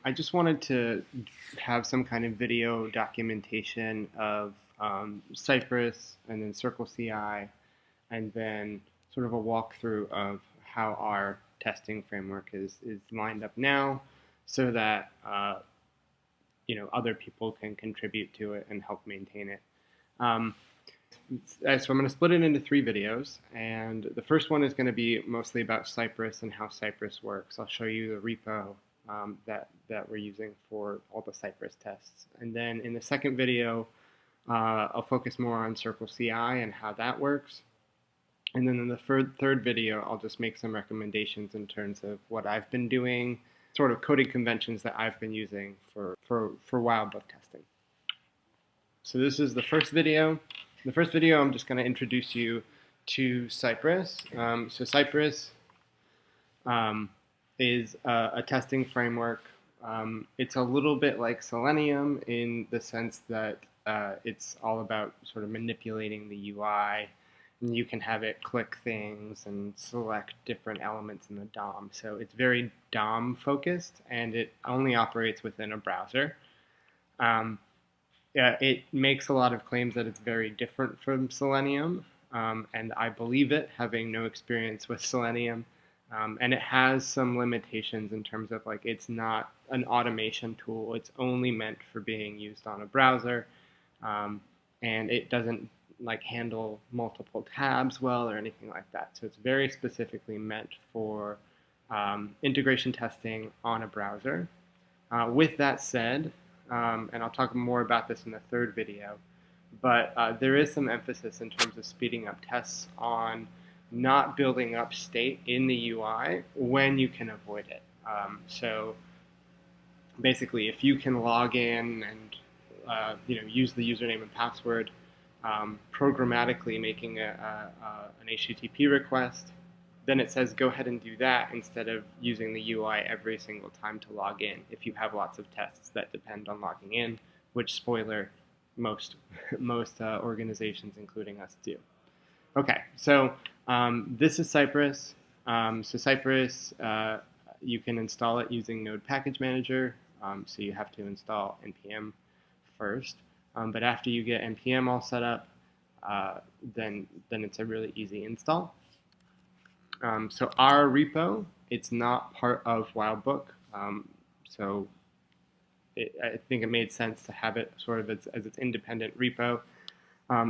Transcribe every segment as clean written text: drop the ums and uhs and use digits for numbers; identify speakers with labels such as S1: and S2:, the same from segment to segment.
S1: I just wanted to have some kind of video documentation of Cypress and then Circle CI, and then sort of a walkthrough of how our testing framework is lined up now, so that other people can contribute to it and help maintain it. So I'm going to split it into 3 videos, and the first one is going to be mostly about Cypress and how Cypress works. I'll show you the repo that we're using for all the Cypress tests. And then in the second video, I'll focus more on Circle CI and how that works. And then in the third video, I'll just make some recommendations in terms of what I've been doing, sort of coding conventions that I've been using for Wildbook testing. So this is the first video. The first video, I'm just going to introduce you to Cypress. So Cypress is a testing framework. It's a little bit like Selenium in the sense that it's all about sort of manipulating the UI, and you can have it click things and select different elements in the DOM. So it's very DOM focused, and it only operates within a browser. It makes a lot of claims that it's very different from Selenium, and I believe it, having no experience with Selenium. And it has some limitations in terms of, like, it's not an automation tool. It's only meant for being used on a browser, and it doesn't handle multiple tabs well or anything like that. So it's very specifically meant for integration testing on a browser. With that said, and I'll talk more about this in the third video, but there is some emphasis in terms of speeding up tests on not building up state in the UI when you can avoid it. So basically, if you can log in and use the username and password, programmatically making an HTTP request, then it says go ahead and do that instead of using the UI every single time to log in if you have lots of tests that depend on logging in, which, spoiler, most organizations, including us, do. Okay, so this is Cypress. So Cypress, you can install it using Node Package Manager, so you have to install npm first. But after you get npm all set up, then it's a really easy install. So our repo, it's not part of Wildbook, so I think it made sense to have it sort of as its independent repo.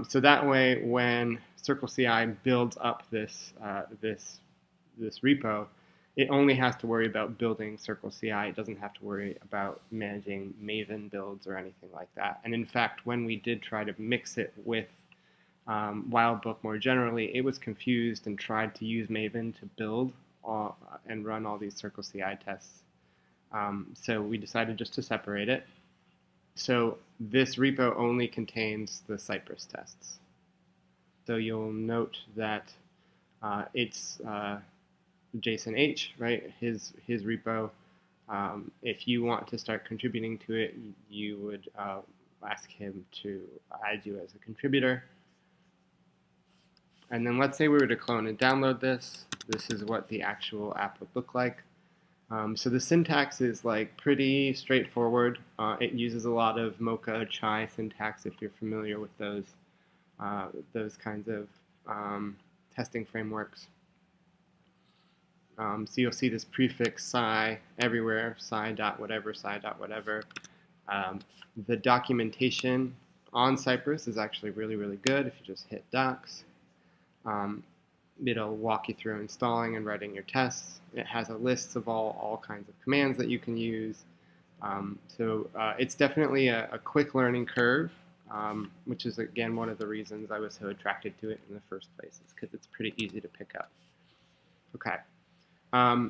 S1: So that way, when Circle CI builds up this repo, it only has to worry about building Circle CI. It doesn't have to worry about managing Maven builds or anything like that. And in fact, when we did try to mix it with Wildbook more generally, it was confused and tried to use Maven to build and run all these Circle CI tests. So we decided just to separate it. So this repo only contains the Cypress tests. So you'll note that it's Jason H, right? His repo. If you want to start contributing to it, you would ask him to add you as a contributor. And then let's say we were to clone and download this. This is what the actual app would look like. So the syntax is pretty straightforward. It uses a lot of Mocha Chai syntax if you're familiar with those kinds of testing frameworks. So you'll see this prefix sci everywhere, sci.whatever, sci.whatever. The documentation on Cypress is actually really, really good if you just hit docs. It'll walk you through installing and writing your tests. It has a list of all kinds of commands that you can use. So it's definitely a quick learning curve, which is, again, one of the reasons I was so attracted to it in the first place, is because it's pretty easy to pick up. Okay.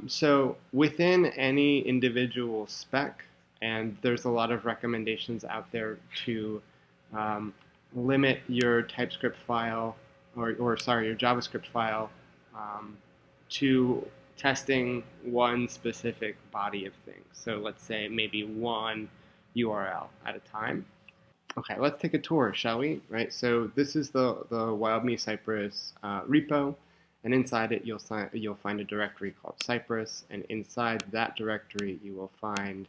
S1: So within any individual spec, and there's a lot of recommendations out there to limit your TypeScript file, your JavaScript file, to testing one specific body of things. So let's say maybe one URL at a time. Okay, let's take a tour, shall we? Right. So this is the WildMe Cypress repo, and inside it you'll find a directory called Cypress, and inside that directory you will find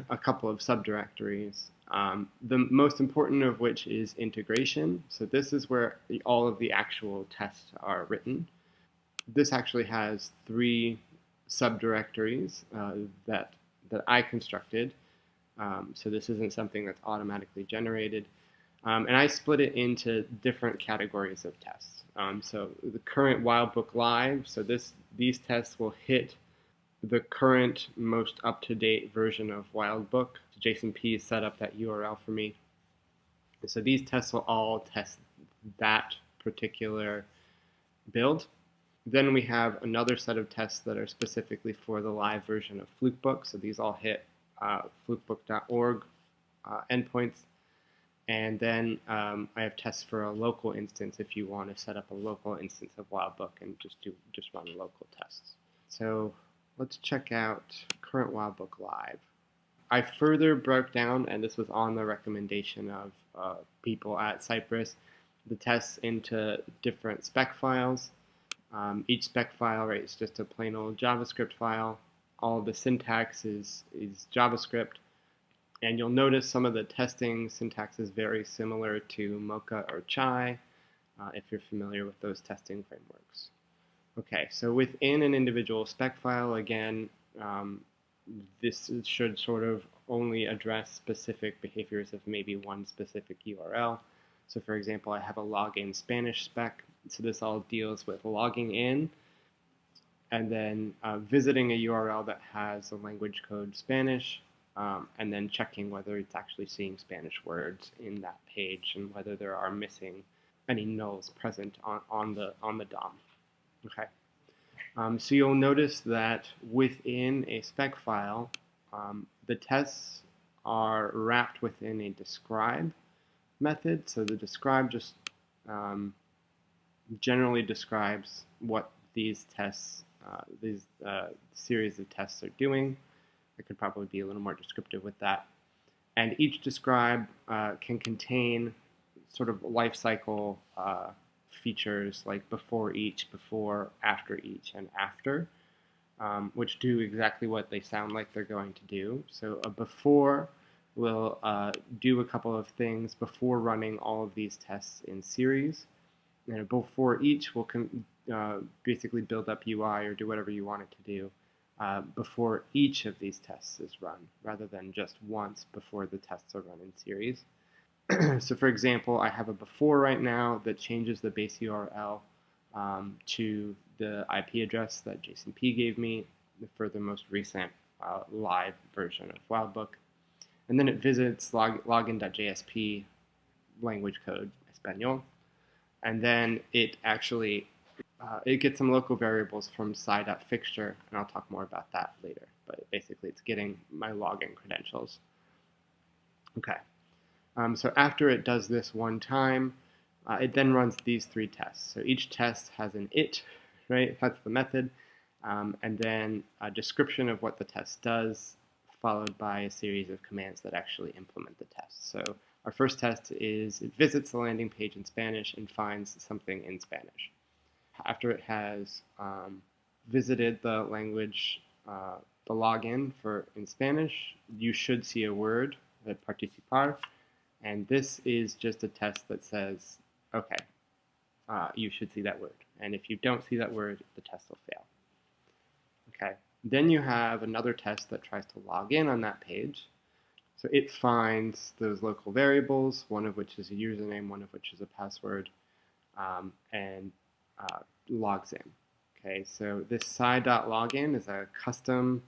S1: a couple of subdirectories. The most important of which is integration. So this is where all of the actual tests are written. This actually has 3 subdirectories that I constructed. So this isn't something that's automatically generated. And I split it into different categories of tests. So the current Wildbook Live, so these tests will hit the current most up-to-date version of Wildbook. JSONP set up that URL for me. So these tests will all test that particular build. Then we have another set of tests that are specifically for the live version of Flukebook. So these all hit flukebook.org endpoints. And then I have tests for a local instance if you want to set up a local instance of Wildbook and just run local tests. So let's check out current Wildbook Live. I further broke down, and this was on the recommendation of people at Cypress, the tests into different spec files. Each spec file, right, is just a plain old JavaScript file. All of the syntax is JavaScript. And you'll notice some of the testing syntax is very similar to Mocha or Chai, if you're familiar with those testing frameworks. Okay, so within an individual spec file, again, this should sort of only address specific behaviors of maybe one specific URL. So for example, I have a login Spanish spec. So this all deals with logging in and then visiting a URL that has a language code Spanish, and then checking whether it's actually seeing Spanish words in that page and whether there are missing any nulls present on the DOM. Okay. So you'll notice that within a spec file, the tests are wrapped within a describe method. So the describe just generally describes what these tests, these series of tests are doing. I could probably be a little more descriptive with that. And each describe can contain sort of life cycle features like before each, before, after each, and after, which do exactly what they sound like they're going to do. So a before will do a couple of things before running all of these tests in series. And a before each will basically build up UI or do whatever you want it to do before each of these tests is run, rather than just once before the tests are run in series. So for example, I have a before right now that changes the base URL to the IP address that JSONP gave me for the most recent live version of Wildbook. And then it visits login.jsp language code Espanol. And then it actually it gets some local variables from sci.fixture, and I'll talk more about that later. But basically, it's getting my login credentials. Okay. So after it does this one time, it then runs these 3 tests. So each test has an it, right? That's the method. And then a description of what the test does, followed by a series of commands that actually implement the test. So our first test is it visits the landing page in Spanish and finds something in Spanish. After it has visited the language, the login in Spanish, you should see a word, participar, and this is just a test that says, okay, you should see that word. And if you don't see that word, the test will fail. Okay. Then you have another test that tries to log in on that page. So it finds those local variables, one of which is a username, one of which is a password, and logs in. Okay, so this sci.login is a custom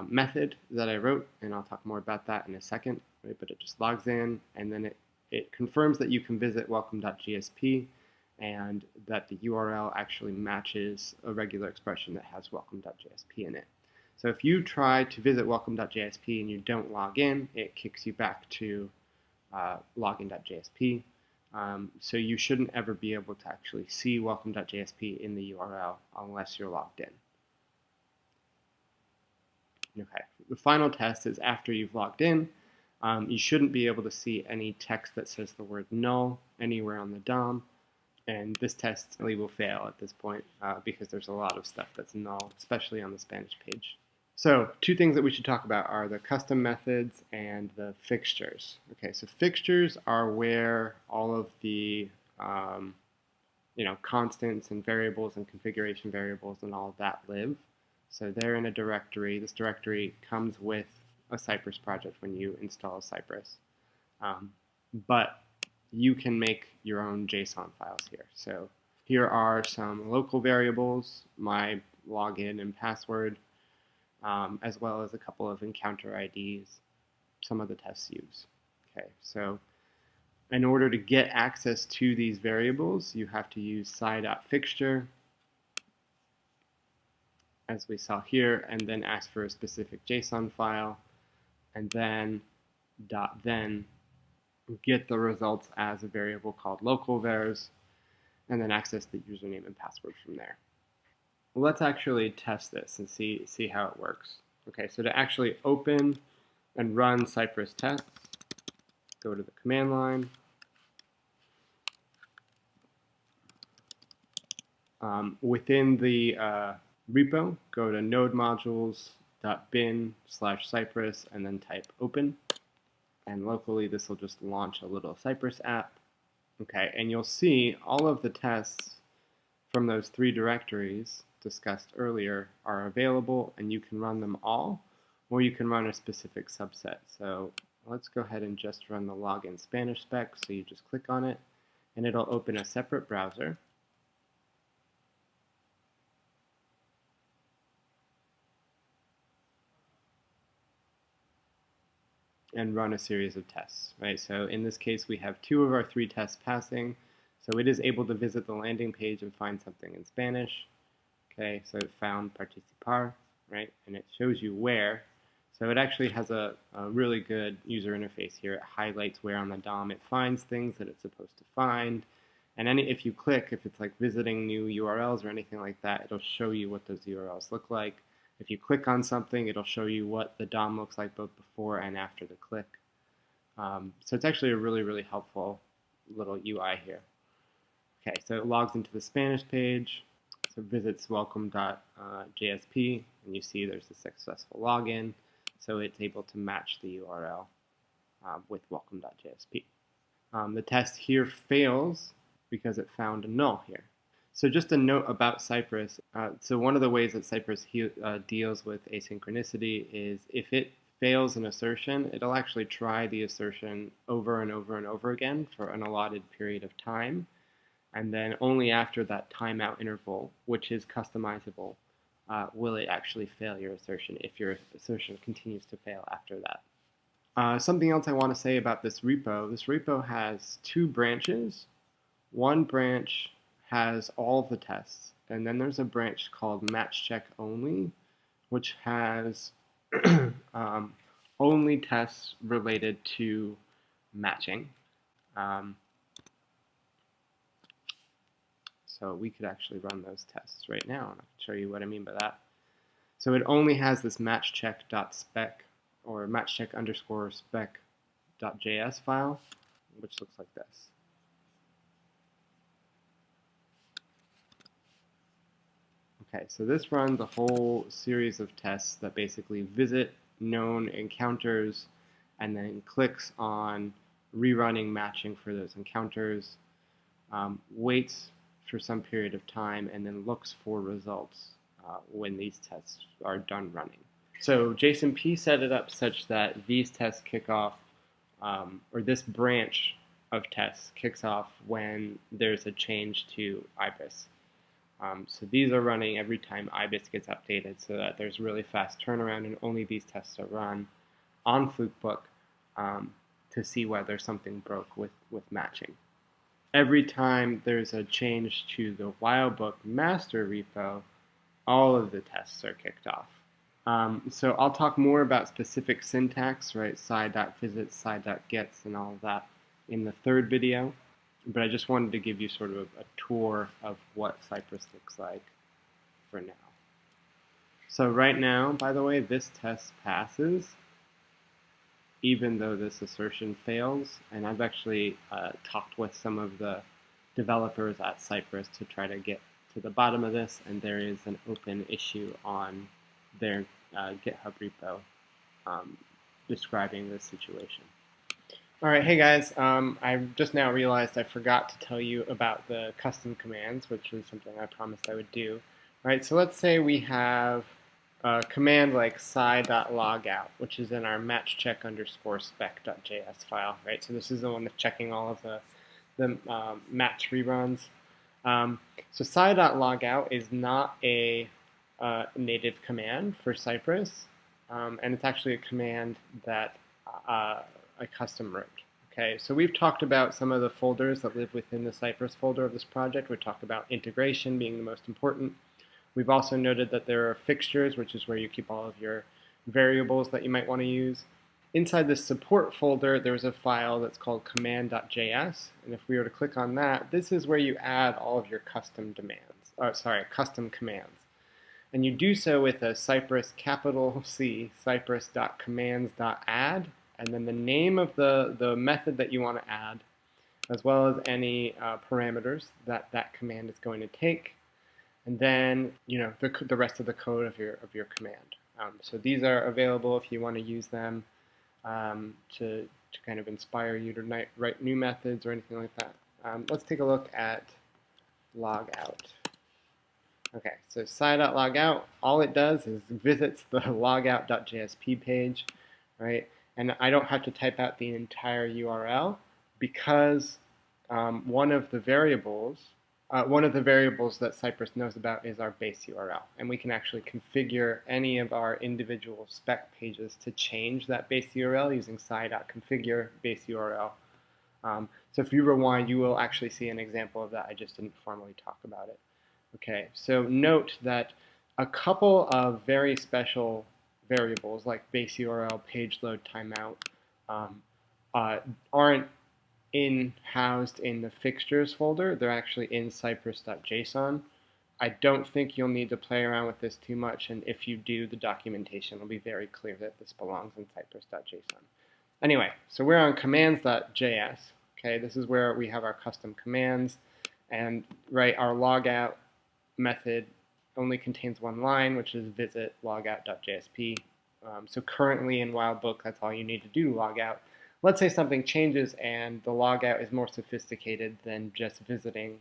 S1: method that I wrote, and I'll talk more about that in a second, right? But it just logs in, and then it confirms that you can visit welcome.jsp and that the URL actually matches a regular expression that has welcome.jsp in it. So if you try to visit welcome.jsp and you don't log in, it kicks you back to login.jsp. So you shouldn't ever be able to actually see welcome.jsp in the URL unless you're logged in. Okay, the final test is after you've logged in. You shouldn't be able to see any text that says the word null anywhere on the DOM. And this test really will fail at this point because there's a lot of stuff that's null, especially on the Spanish page. So two things that we should talk about are the custom methods and the fixtures. Okay, so fixtures are where all of the constants and variables and configuration variables and all of that live. So they're in a directory. This directory comes with a Cypress project when you install Cypress. But you can make your own JSON files here. So here are some local variables, my login and password, as well as a couple of encounter IDs some of the tests use. Okay, so in order to get access to these variables, you have to use sci.fixture, as we saw here, and then ask for a specific JSON file, and then .then get the results as a variable called localvars, and then access the username and password from there. Well, let's actually test this and see how it works. Okay, so to actually open and run Cypress tests, go to the command line. Within the repo, go to nodemodules.bin/Cypress and then type open. And locally, this will just launch a little Cypress app. Okay, and you'll see all of the tests from those three directories discussed earlier are available, and you can run them all, or you can run a specific subset. So let's go ahead and just run the login Spanish spec. So you just click on it, and it'll open a separate browser. And run a series of tests, right? So in this case, we have 2 of our 3 tests passing. So it is able to visit the landing page and find something in Spanish. Okay, so it found participar, right? And it shows you where. So it actually has a really good user interface here. It highlights where on the DOM it finds things that it's supposed to find. And if you click, if it's like visiting new URLs or anything like that, it'll show you what those URLs look like. If you click on something, it'll show you what the DOM looks like both before and after the click. So it's actually a really, really helpful little UI here. Okay, so it logs into the Spanish page. So visits welcome.jsp, and you see there's a successful login. So it's able to match the URL with welcome.jsp. The test here fails because it found a null here. So just a note about Cypress. So one of the ways that Cypress deals with asynchronicity is if it fails an assertion, it'll actually try the assertion over and over and over again for an allotted period of time. And then only after that timeout interval, which is customizable, will it actually fail your assertion if your assertion continues to fail after that. Something else I want to say about this repo has 2 branches. One branch has all of the tests, and then there's a branch called match check only, which has only tests related to matching. So we could actually run those tests right now, and I can show you what I mean by that. So it only has this matchcheck.spec or matchcheck_spec.js file, which looks like this. Okay, so this runs a whole series of tests that basically visit known encounters and then clicks on rerunning matching for those encounters, waits for some period of time, and then looks for results when these tests are done running. So JSONP set it up such that these tests kick off, or this branch of tests kicks off when there's a change to IBIS. So these are running every time IBIS gets updated so that there's really fast turnaround, and only these tests are run on Flukebook to see whether something broke with matching. Every time there's a change to the Wildbook master repo, all of the tests are kicked off. So I'll talk more about specific syntax, right, sci.visits, sci.gets, and all of that in the 3rd video. But I just wanted to give you sort of a tour of what Cypress looks like for now. So right now, by the way, this test passes, even though this assertion fails. And I've actually talked with some of the developers at Cypress to try to get to the bottom of this, and there is an open issue on their GitHub repo describing this situation. All right, hey guys, I just now realized I forgot to tell you about the custom commands, which is something I promised I would do. All right, so let's say we have a command like sci.logout, which is in our matchcheck_spec.js file, right? So this is the one that's checking all of the match reruns. So sci.logout is not a native command for Cypress, and it's actually a command that I custom wrote. Okay, so we've talked about some of the folders that live within the Cypress folder of this project. We talked about integration being the most important. We've also noted that there are fixtures, which is where you keep all of your variables that you might want to use. Inside the support folder, there's a file that's called command.js, and if we were to click on that, this is where you add all of your custom commands. And you do so with a Cypress C, cypress.commands.add, and then the name of the method that you want to add, as well as any parameters that that command is going to take, and then the rest of the code of your command. So these are available if you want to use them to kind of inspire you to write new methods or anything like that. Let's take a look at logout. Okay, so sci.logout, all it does is visits the logout.jsp page, right? And I don't have to type out the entire URL because one of the variables that Cypress knows about is our base URL. And we can actually configure any of our individual spec pages to change that base URL using sci.configure base URL. So if you rewind, you will actually see an example of that. I just didn't formally talk about it. Okay, so note that a couple of very special variables like base URL, page load, timeout aren't housed in the fixtures folder. They're actually in cypress.json. I don't think you'll need to play around with this too much, and if you do, the documentation will be very clear that this belongs in cypress.json. Anyway, so we're on commands.js. Okay, this is where we have our custom commands, and our logout method only contains one line, which is visit logout.jsp. So currently in Wildbook, that's all you need to do, logout. Let's say something changes and the logout is more sophisticated than just visiting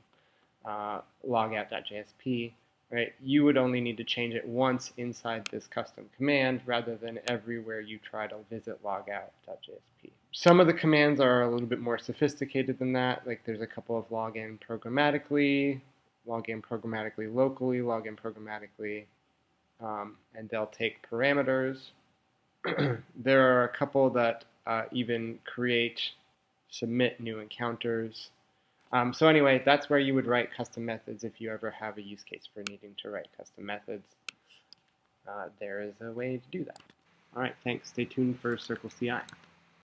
S1: logout.jsp, right? You would only need to change it once inside this custom command rather than everywhere you try to visit logout.jsp. Some of the commands are a little bit more sophisticated than that. Like there's a couple of login programmatically locally, login programmatically, and they'll take parameters. There are a couple that even submit new encounters. So anyway, that's where you would write custom methods if you ever have a use case for needing to write custom methods. There is a way to do that. All right, thanks. Stay tuned for Circle CI.